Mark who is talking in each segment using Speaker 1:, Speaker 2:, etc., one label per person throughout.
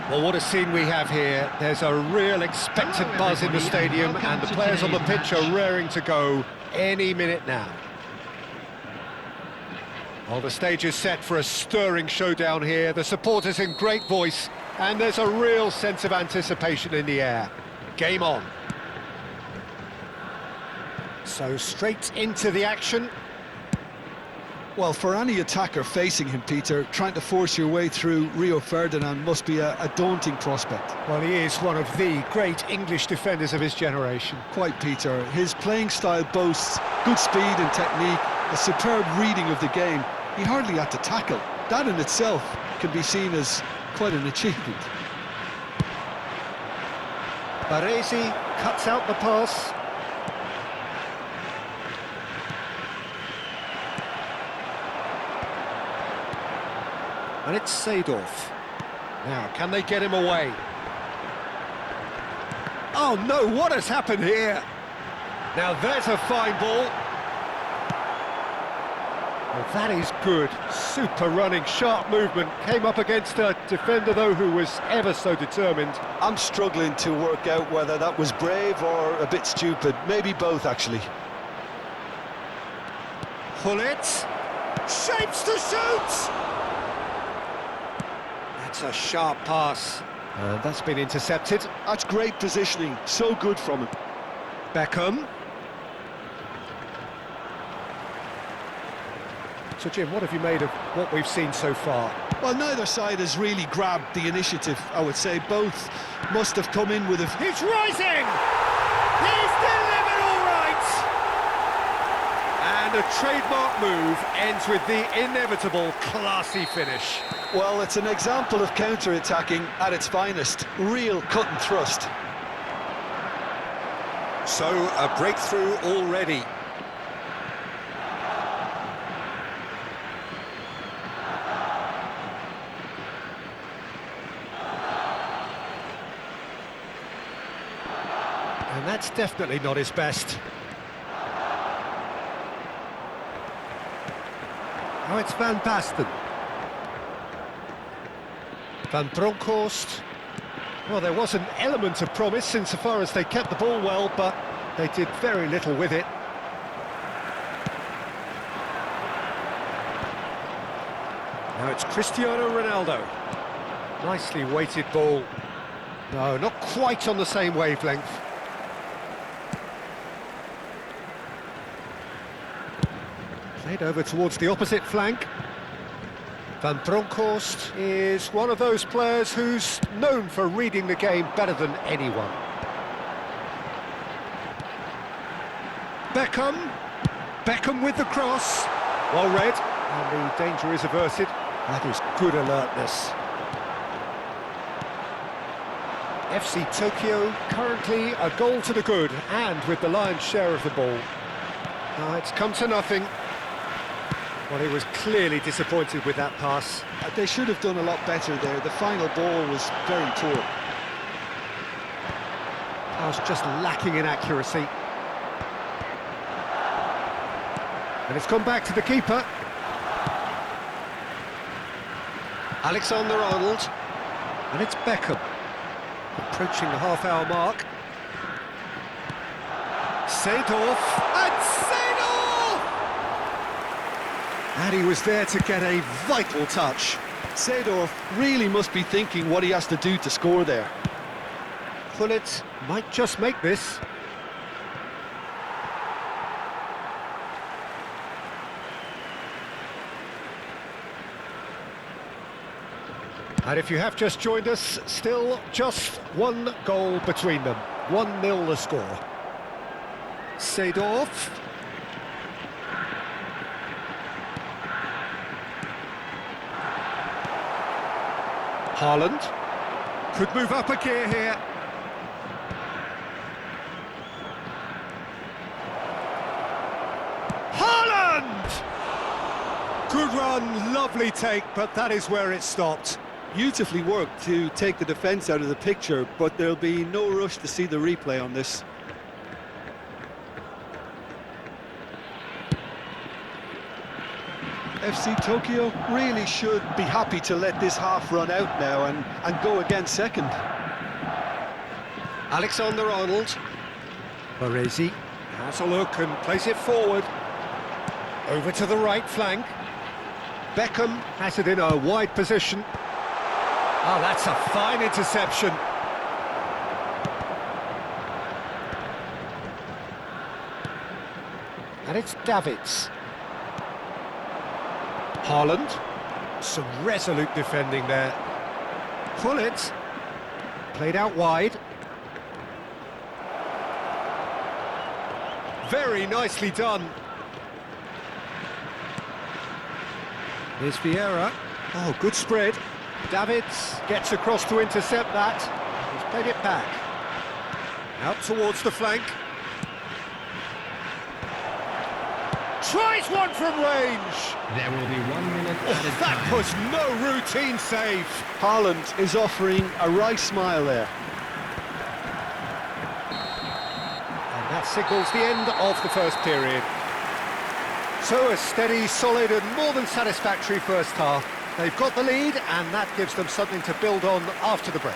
Speaker 1: Well, what a scene we have here. There's a real expectant buzz in the stadium, and the players on the pitch are raring to go any minute now. Well, the stage is set for a stirring showdown here. The supporters in great voice, and there's a real sense of anticipation in the air. Game on. So straight into the action.
Speaker 2: Well, for any attacker facing him, Peter, trying to force your way through Rio Ferdinand must be a daunting prospect.
Speaker 1: Well, he is one of the great English defenders of his generation.
Speaker 2: Quite, Peter. His playing style boasts good speed and technique, a superb reading of the game. He hardly had to tackle. That in itself can be seen as quite an achievement.
Speaker 1: Baresi cuts out the pass. And it's Seedorf. Now, can they get him away? Oh no, what has happened here? Now there's a fine ball. Well, that is good. Super running, sharp movement. Came up against a defender, though, who was ever so determined.
Speaker 2: I'm struggling to work out whether that was brave or a bit stupid. Maybe both, actually.
Speaker 1: Hullet shapes to shoot! That's a sharp pass. That's been intercepted.
Speaker 2: That's great positioning. So good from him.
Speaker 1: Beckham. So, Jim, what have you made of what we've seen so far?
Speaker 2: Well, neither side has really grabbed the initiative, I would say. Both must have come in with a...
Speaker 1: He's rising! He's delivered all right! And a trademark move ends with the inevitable classy finish.
Speaker 2: Well, it's an example of counter-attacking at its finest. Real cut and thrust.
Speaker 1: So, a breakthrough already. And that's definitely not his best. Oh, it's Van Basten. Van Bronckhorst. Well, there was an element of promise insofar as they kept the ball well, but they did very little with it. Now it's Cristiano Ronaldo. Nicely weighted ball. No, not quite on the same wavelength. Played over towards the opposite flank. Van Bronckhorst is one of those players who's known for reading the game better than anyone. Beckham with the cross. Well read, and the danger is averted. That is good alertness. FC Tokyo currently a goal to the good, and with the lion's share of the ball. It's come to nothing. Well, he was clearly disappointed with that pass.
Speaker 2: They should have done a lot better there. The final ball was very poor.
Speaker 1: That was just lacking in accuracy. And it's gone back to the keeper. Alexander-Arnold. And it's Beckham. Approaching the half-hour mark. Seedorf. And Seedorf! And he was there to get a vital touch.
Speaker 2: Seedorf really must be thinking what he has to do to score there.
Speaker 1: Gullit might just make this. And if you have just joined us, still just one goal between them. 1-0 the score. Seedorf. Haaland. Could move up a gear here. Haaland! Good run, lovely take, but that is where it stopped.
Speaker 2: Beautifully worked to take the defence out of the picture, but there'll be no rush to see the replay on this. FC Tokyo really should be happy to let this half run out now and go again second.
Speaker 1: Alexander-Arnold. Baresi has a look and plays it forward. Over to the right flank. Beckham has it in a wide position. Oh, that's a fine interception. And it's Davids. Haaland. Some resolute defending there. Gullit. Played out wide. Very nicely done. Here's Vieira. Oh, good spread. Davids gets across to intercept that. He's played it back. Out towards the flank. Tries one from range.
Speaker 3: There will be 1 minute added time.
Speaker 1: That was no routine save.
Speaker 2: Haaland is offering a right smile there.
Speaker 1: And that signals the end of the first period. So a steady, solid and more than satisfactory first half. They've got the lead and that gives them something to build on after the break.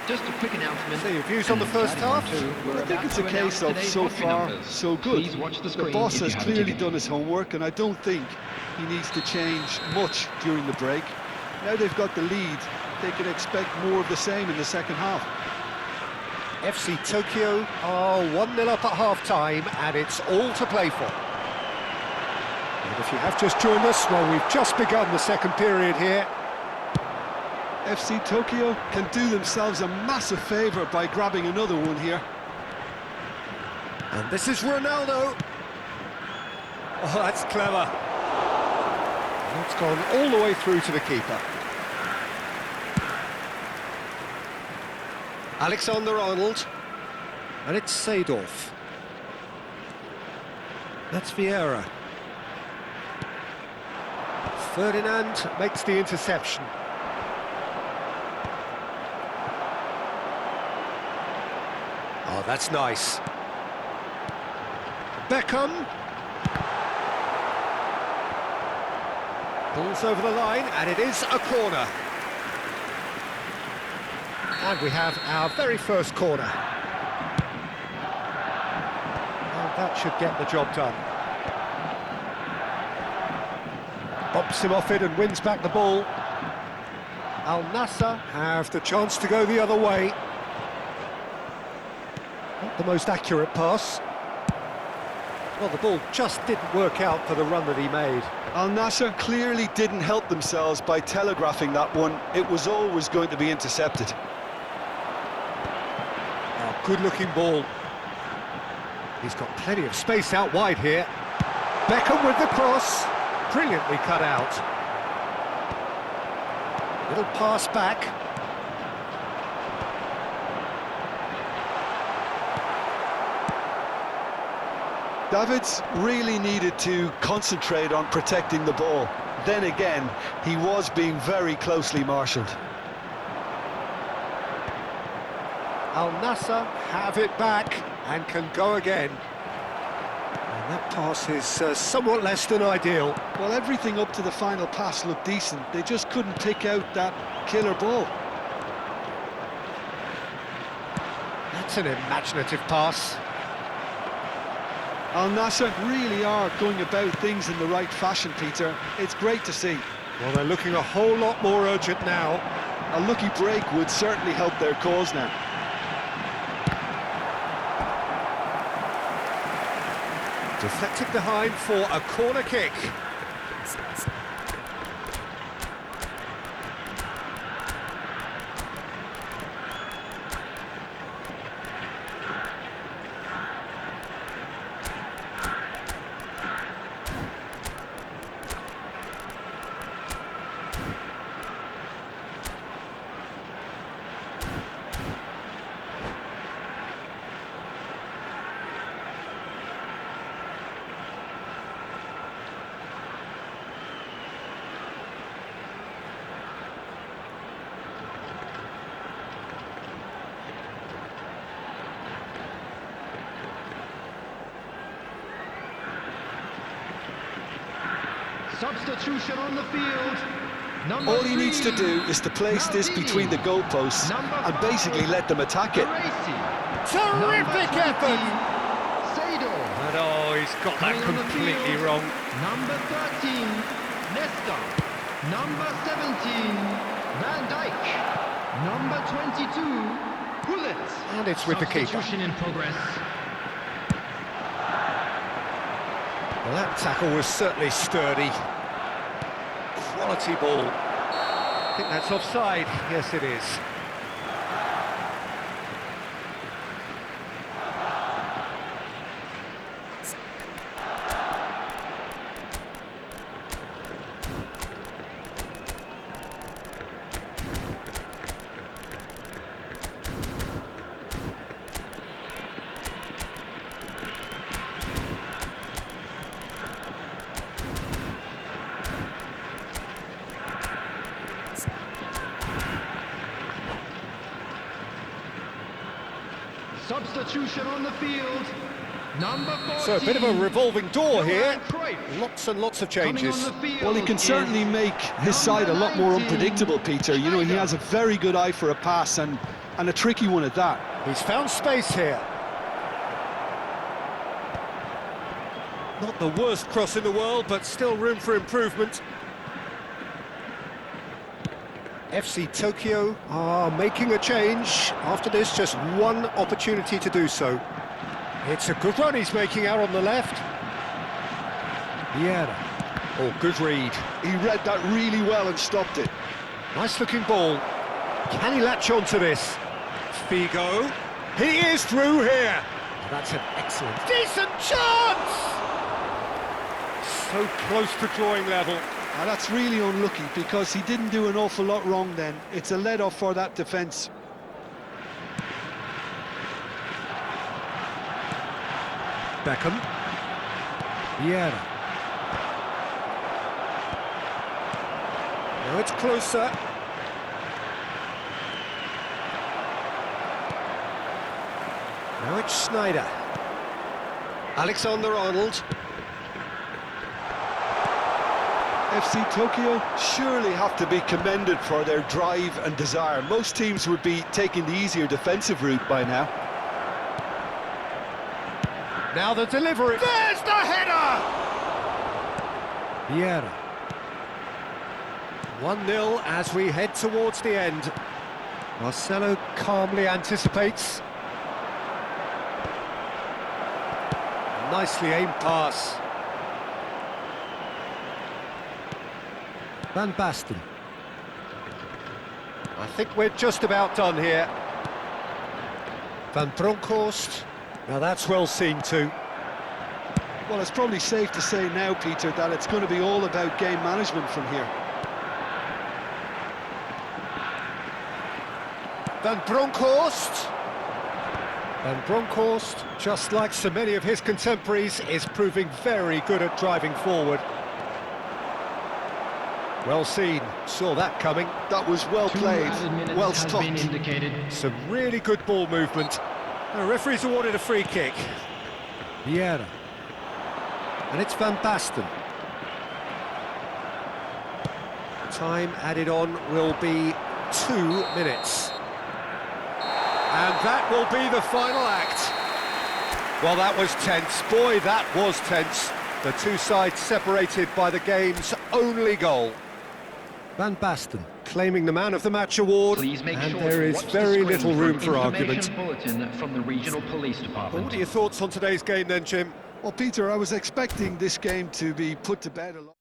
Speaker 3: Just a quick announcement.
Speaker 1: So your views on the first half?
Speaker 2: I think it's a case of so far, so good. The boss has clearly done his homework and I don't think he needs to change much during the break. Now they've got the lead, they can expect more of the same in the second half.
Speaker 1: FC Tokyo are 1-0 up at half-time and it's all to play for. And if you have just joined us, well, we've just begun the second period here.
Speaker 2: FC Tokyo can do themselves a massive favour by grabbing another one here.
Speaker 1: And this is Ronaldo. Oh, that's clever. And it's gone all the way through to the keeper. Alexander-Arnold. And it's Seedorf. That's Vieira. Ferdinand makes the interception. Oh, that's nice. Beckham. Pulls over the line, and it is a corner. And we have our very first corner. And that should get the job done. Bumps him off it and wins back the ball. Al Nassr have the chance to go the other way. Not the most accurate pass. Well, the ball just didn't work out for the run that he made.
Speaker 2: Al Nassr clearly didn't help themselves by telegraphing that one. It was always going to be intercepted.
Speaker 1: Oh, good-looking ball. He's got plenty of space out wide here. Beckham with the cross. Brilliantly cut out. Little pass back.
Speaker 2: Davids really needed to concentrate on protecting the ball. Then again, he was being very closely marshalled.
Speaker 1: Al Nassr have it back and can go again. And that pass is somewhat less than ideal.
Speaker 2: Well, everything up to the final pass looked decent. They just couldn't pick out that killer ball.
Speaker 1: That's an imaginative pass.
Speaker 2: Al Nassr really are going about things in the right fashion, Peter. It's great to see.
Speaker 1: Well, they're looking a whole lot more urgent now.
Speaker 2: A lucky break would certainly help their cause now.
Speaker 1: Deflected behind for a corner kick.
Speaker 3: Substitution on the field.
Speaker 2: All he needs to do is to place this between the goalposts and basically let them attack it.
Speaker 1: Terrific effort!
Speaker 3: Sado.
Speaker 1: And oh, he's got that completely wrong.
Speaker 3: Number 13, Nesta. Number 17, Van Dijk. Number 22, Pullet.
Speaker 1: And it's with the keeper.
Speaker 3: Substitution in progress.
Speaker 1: Well, that tackle was certainly sturdy. Quality ball. I think that's offside. Yes, it is.
Speaker 3: Substitution on the field. Number 14.
Speaker 1: So a bit of a revolving door here.
Speaker 3: Cruyff.
Speaker 1: Lots and lots of
Speaker 3: Coming on
Speaker 1: changes.
Speaker 3: the field
Speaker 2: Well, he can certainly
Speaker 3: is
Speaker 2: make his side a lot more
Speaker 3: 19,
Speaker 2: unpredictable, Peter. You know, he has a very good eye for a pass and a tricky one at that.
Speaker 1: He's found space here. Not the worst cross in the world, but still room for improvement. FC Tokyo are making a change. After this, just one opportunity to do so. It's a good run he's making out on the left. Vieira. Oh, good read.
Speaker 2: He read that really well and stopped it.
Speaker 1: Nice looking ball. Can he latch on to this? Figo. He is through here. That's an excellent, decent chance! So close to drawing level.
Speaker 2: Now that's really unlucky because he didn't do an awful lot wrong then. It's a let-off for that defence.
Speaker 1: Beckham. Vieira. Now it's closer. Now it's Schneider. Alexander-Arnold.
Speaker 2: FC Tokyo surely have to be commended for their drive and desire. Most teams would be taking the easier defensive route by now.
Speaker 1: Now the delivery. There's the header! Vieira. 1-0 as we head towards the end. Marcelo calmly anticipates. Nicely aimed pass. Van Basten. I think we're just about done here. Van Bronckhorst. Now that's well seen too.
Speaker 2: Well, it's probably safe to say now, Peter, that it's going to be all about game management from here.
Speaker 1: Van Bronckhorst. Van Bronckhorst, just like so many of his contemporaries, is proving very good at driving forward. Well seen, saw that coming.
Speaker 2: That was well played, well stopped.
Speaker 1: Some really good ball movement. The referee's awarded a free kick. Vieira. And it's Van Basten. Time added on will be 2 minutes. And that will be the final act. Well, that was tense. Boy, that was tense. The two sides separated by the game's only goal. Van Basten claiming the Man of the Match award, and there is very little room for argument.
Speaker 3: From the regional police department.
Speaker 1: What are your thoughts on today's game then, Jim?
Speaker 2: Well, Peter, I was expecting this game to be put to bed a lot.